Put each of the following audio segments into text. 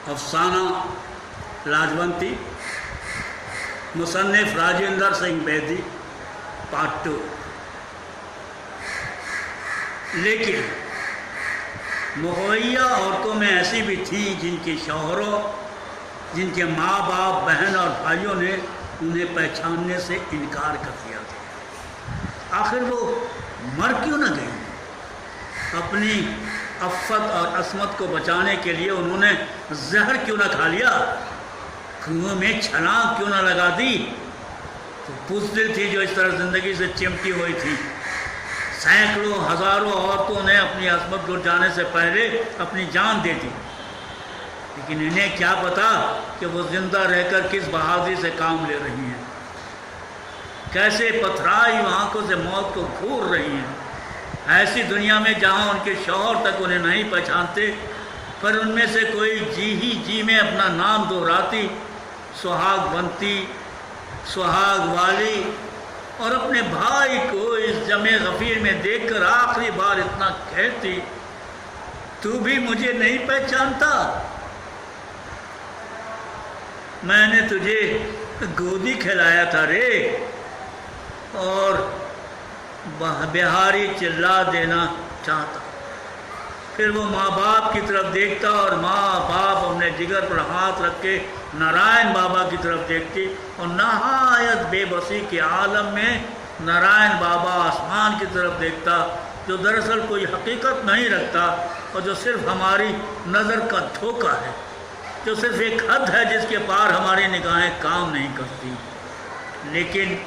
अफसाना लाजवंती, मुसन्निफ राजेंद्र सिंह बेदी, पार्ट 2। लेकिन मुहैया औरतों में ऐसी भी थीं जिनके शौहरों, जिनके माँ बाप, बहन और भाइयों ने उन्हें पहचानने से इनकार कर दिया था। आखिर वो मर क्यों न गई? अपनी अफ़त और असमत को बचाने के लिए उन्होंने जहर क्यों न खा लिया? कुएं में छलांग क्यों न लगा दी? तो बुज़दिल थी जो इस तरह ज़िंदगी से चिमटी हुई थी। सैकड़ों हज़ारों औरतों ने अपनी असमत लुट जाने से पहले अपनी जान दे दी, लेकिन इन्हें क्या पता कि वो ज़िंदा रहकर किस बहादुरी से काम ले रही हैं, कैसे पथराई आंखों से मौत को घूर रही हैं। ऐसी दुनिया में जहाँ उनके शौहर तक उन्हें नहीं पहचानते, पर उनमें से कोई जी ही जी में अपना नाम दोहराती, सुहाग बनती, सुहाग वाली, और अपने भाई को इस जमे गफ़ीर में देखकर आखिरी बार इतना कहती, तू भी मुझे नहीं पहचानता? मैंने तुझे गोदी खिलाया था रे। और बिहारी चिल्ला देना चाहता। फिर वो माँ बाप की तरफ देखता और माँ बाप अपने जिगर पर हाथ रख के नारायण बाबा की तरफ देखती, और नहायत बेबसी के आलम में नारायण बाबा आसमान की तरफ देखता, जो दरअसल कोई हकीकत नहीं रखता और जो सिर्फ हमारी नज़र का धोखा है, जो सिर्फ एक हद है जिसके पार हमारी निगाहें काम नहीं करती। लेकिन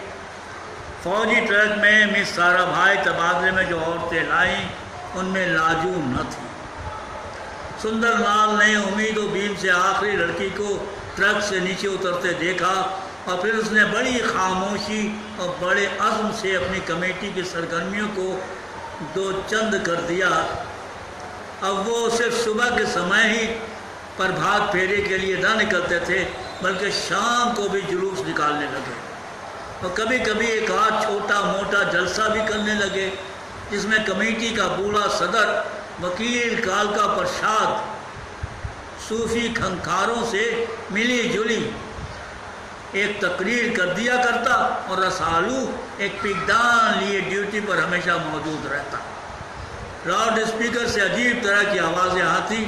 फौजी ट्रक में मिस सारा भाई तबादले में जो औरतें लाईं, उनमें लाजू न थी। सुंदर लाल ने उम्मीद और बीम से आखिरी लड़की को ट्रक से नीचे उतरते देखा, और फिर उसने बड़ी खामोशी और बड़े अज़्म से अपनी कमेटी की सरगर्मियों को दो चंद कर दिया। अब वो सिर्फ सुबह के समय ही प्रभात फेरे के लिए ना निकलते थे, बल्कि शाम को भी जुलूस निकालने लगे, और कभी कभी एक आध छोटा मोटा जलसा भी करने लगे, जिसमें कमेटी का बूढ़ा सदर वकील कालका प्रसाद सूफी खंखारों से मिली जुली एक तकरीर कर दिया करता, और रसालू एक पिगदान लिए ड्यूटी पर हमेशा मौजूद रहता। लाउड स्पीकर से अजीब तरह की आवाज़ें आती,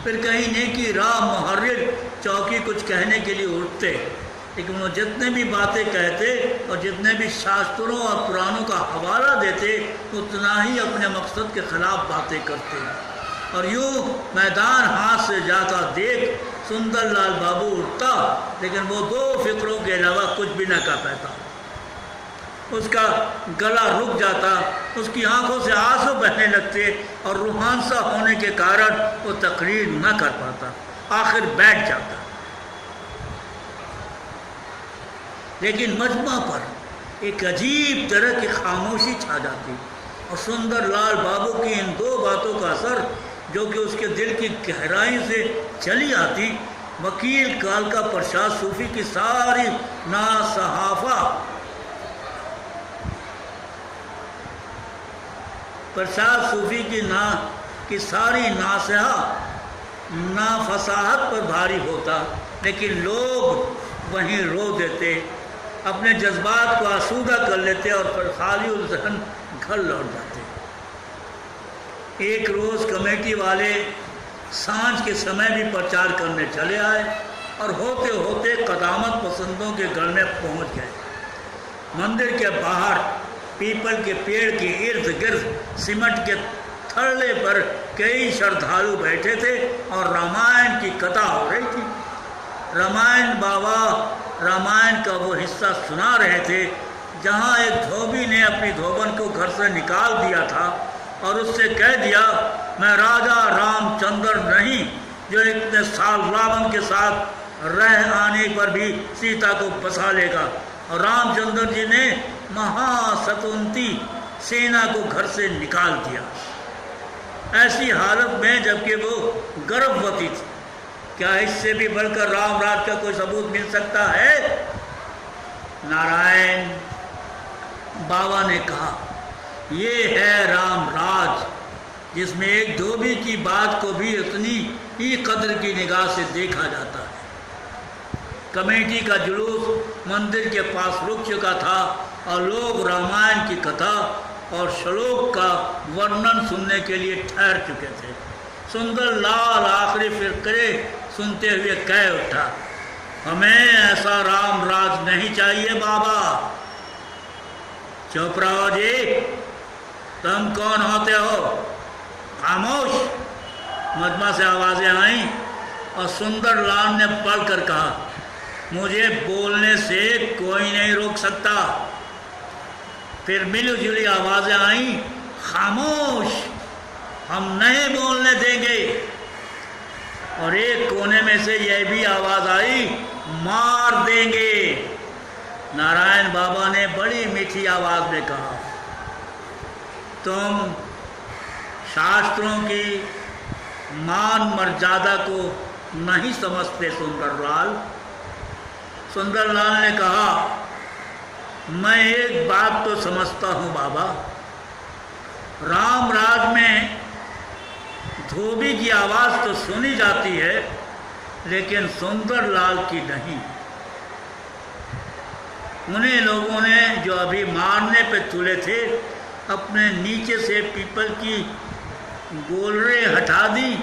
फिर कहीं नेकी राह मुहर्रिर चौकी कुछ कहने के लिए उठते, लेकिन वो जितने भी बातें कहते और जितने भी शास्त्रों और पुराणों का हवाला देते, उतना ही अपने मकसद के ख़िलाफ़ बातें करते। और यूँ मैदान हाथ से जाता देख सुंदरलाल बाबू उठता, लेकिन वो दो फिक्रों के अलावा कुछ भी न कर पाता। उसका गला रुक जाता, उसकी आंखों से आंसू बहने लगते, और रूहानसा होने के कारण वो तकरीर न कर पाता, आखिर बैठ जाता। लेकिन मजमा पर एक अजीब तरह की खामोशी छा जाती, और सुंदरलाल बाबू की इन दो बातों का असर, जो कि उसके दिल की गहराई से चली आती, वकील कालका प्रसाद सूफी की सारी नासहाफा प्रसाद सूफी की सारी नासहा नाफसाहत पर भारी होता। लेकिन लोग वहीं रो देते, अपने जज्बात को आसूदा कर लेते, और फिर खाली उलझन घर लौट जाते। एक रोज़ कमेटी वाले सांझ के समय भी प्रचार करने चले आए, और होते होते कदामत पसंदों के घर में पहुंच गए। मंदिर के बाहर पीपल के पेड़ के इर्द गिर्द सीमेंट के थड़े पर कई श्रद्धालु बैठे थे, और रामायण की कथा हो रही थी। रामायण बाबा रामायण का वो हिस्सा सुना रहे थे जहाँ एक धोबी ने अपनी धोबन को घर से निकाल दिया था, और उससे कह दिया, मैं राजा रामचंद्र नहीं जो इतने साल रावण के साथ रह आने पर भी सीता को बसा लेगा। और रामचंद्र जी ने महासतुंती सेना को घर से निकाल दिया, ऐसी हालत में जबकि वो गर्भवती थी। क्या इससे भी बढ़कर राम राज का कोई सबूत मिल सकता है? नारायण बाबा ने कहा, ये है राम राज, जिसमें एक धोबी की बात को भी इतनी ही कद्र की निगाह से देखा जाता है। कमेटी का जुलूस मंदिर के पास रुक चुका था और लोग रामायण की कथा और श्लोक का वर्णन सुनने के लिए ठहर चुके थे। सुंदर लाल आखिरी फिक्रे सुनते हुए कह उठा, हमें ऐसा राम राज नहीं चाहिए बाबा। चुप रहो जी, तुम कौन होते हो? खामोश। मजमा से आवाज़ें आईं और सुंदर लाल ने पढ़कर कहा, मुझे बोलने से कोई नहीं रोक सकता। फिर मिली-जुली आवाज़ें आईं, खामोश, हम नहीं बोलने देंगे। और एक कोने में से यह भी आवाज़ आई, मार देंगे। नारायण बाबा ने बड़ी मीठी आवाज़ में कहा, तुम शास्त्रों की मान मर्यादा को नहीं समझते सुंदरलाल। सुंदरलाल ने कहा, मैं एक बात तो समझता हूँ बाबा, राम राज में धोबी की आवाज़ तो सुनी जाती है लेकिन सुंदरलाल की नहीं। उन्हीं लोगों ने जो अभी मारने पे तुले थे अपने नीचे से पीपल की गोलरे हटा दी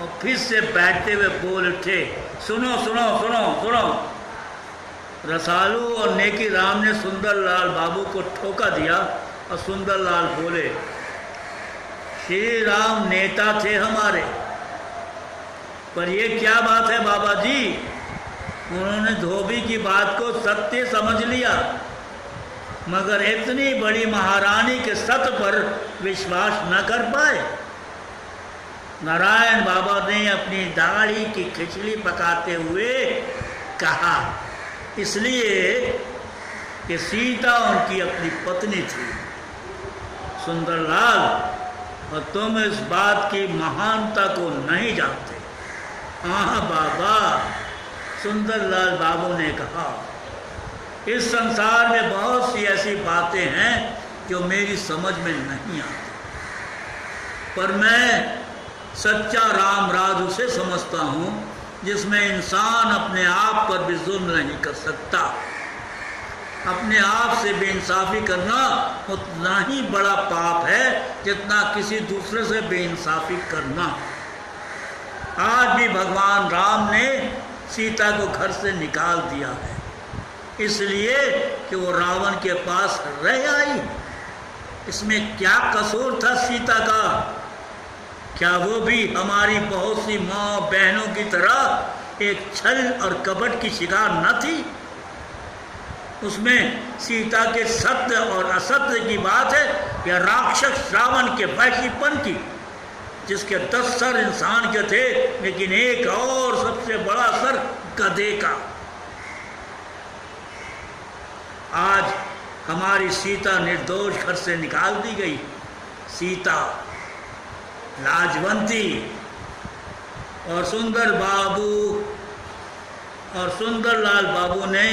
और फिर से बैठते हुए बोल उठे, सुनो सुनो सुनो सुनो। रसालू और नेकी राम ने सुंदरलाल बाबू को ठोका दिया और सुंदरलाल बोले, श्री राम नेता थे हमारे, पर ये क्या बात है बाबा जी, उन्होंने धोबी की बात को सत्य समझ लिया मगर इतनी बड़ी महारानी के सत्य पर विश्वास न कर पाए। नारायण बाबा ने अपनी दाढ़ी की खिचड़ी पकाते हुए कहा, इसलिए कि सीता उनकी अपनी पत्नी थी। सुंदरलाल, और तुम इस बात की महानता को नहीं जानते। हाँ बाबा, सुंदरलाल बाबू ने कहा, इस संसार में बहुत सी ऐसी बातें हैं जो मेरी समझ में नहीं आती, पर मैं सच्चा राम राज उसे समझता हूँ जिसमें इंसान अपने आप पर भी जुल्म नहीं कर सकता। अपने आप से बेइंसाफ़ी करना उतना ही बड़ा पाप है जितना किसी दूसरे से बेइंसाफ़ी करना। आज भी भगवान राम ने सीता को घर से निकाल दिया है इसलिए कि वो रावण के पास रह आई। इसमें क्या कसूर था सीता का? क्या वो भी हमारी बहुत सी माँ बहनों की तरह एक छल और कपट की शिकार न थी? उसमें सीता के सत्य और असत्य की बात है या राक्षस रावण के वैशीपन की, जिसके 10 सर इंसान के थे लेकिन एक और सबसे बड़ा सर गधे का। आज हमारी सीता निर्दोष घर से निकाल दी गई। सीता, लाजवंती और सुंदर बाबू और सुंदरलाल बाबू ने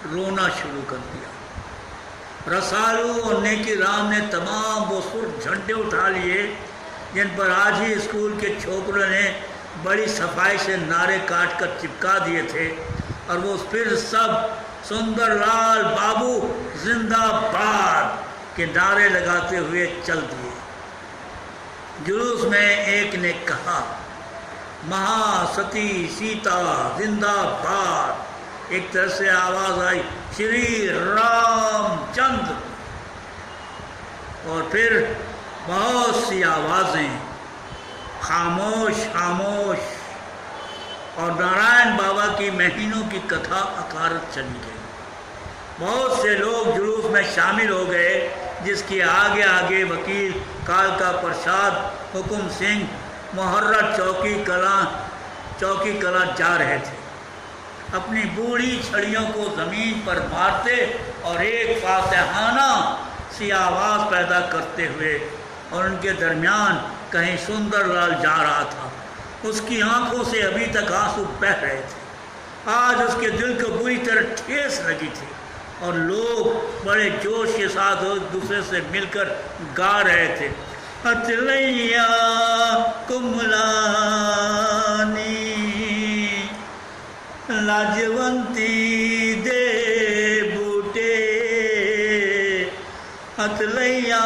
रोना शुरू कर दिया। रसालू और नेकी राम ने तमाम वो सुर झंडे उठा लिए जिन पर आज ही स्कूल के छोकरों ने बड़ी सफाई से नारे काट कर चिपका दिए थे, और वो फिर सब सुंदरलाल बाबू जिंदाबाद के नारे लगाते हुए चल दिए। जुलूस में एक ने कहा, महासती सीता जिंदाबाद। एक तरह से आवाज आई, श्री रामचंद्र। और फिर बहुत सी आवाज़ें, खामोश खामोश। और नारायण बाबा की महीनों की कथा अकारत चली गई। बहुत से लोग जुलूस में शामिल हो गए, जिसके आगे आगे वकील कालका प्रसाद, हुकुम सिंह, मुहर्रा चौकी कला जा रहे थे। अपनी बूढ़ी छड़ियों को ज़मीन पर मारते और एक फातिहाना सी आवाज़ पैदा करते हुए, और उनके दरमियान कहीं सुंदरलाल जा रहा था। उसकी आंखों से अभी तक आंसू बह रहे थे। आज उसके दिल को बुरी तरह ठेस लगी थी और लोग बड़े जोश के साथ एक दूसरे से मिलकर गा रहे थे, हथलैया कुमलानी लाजवंती दे बूटे हथलैया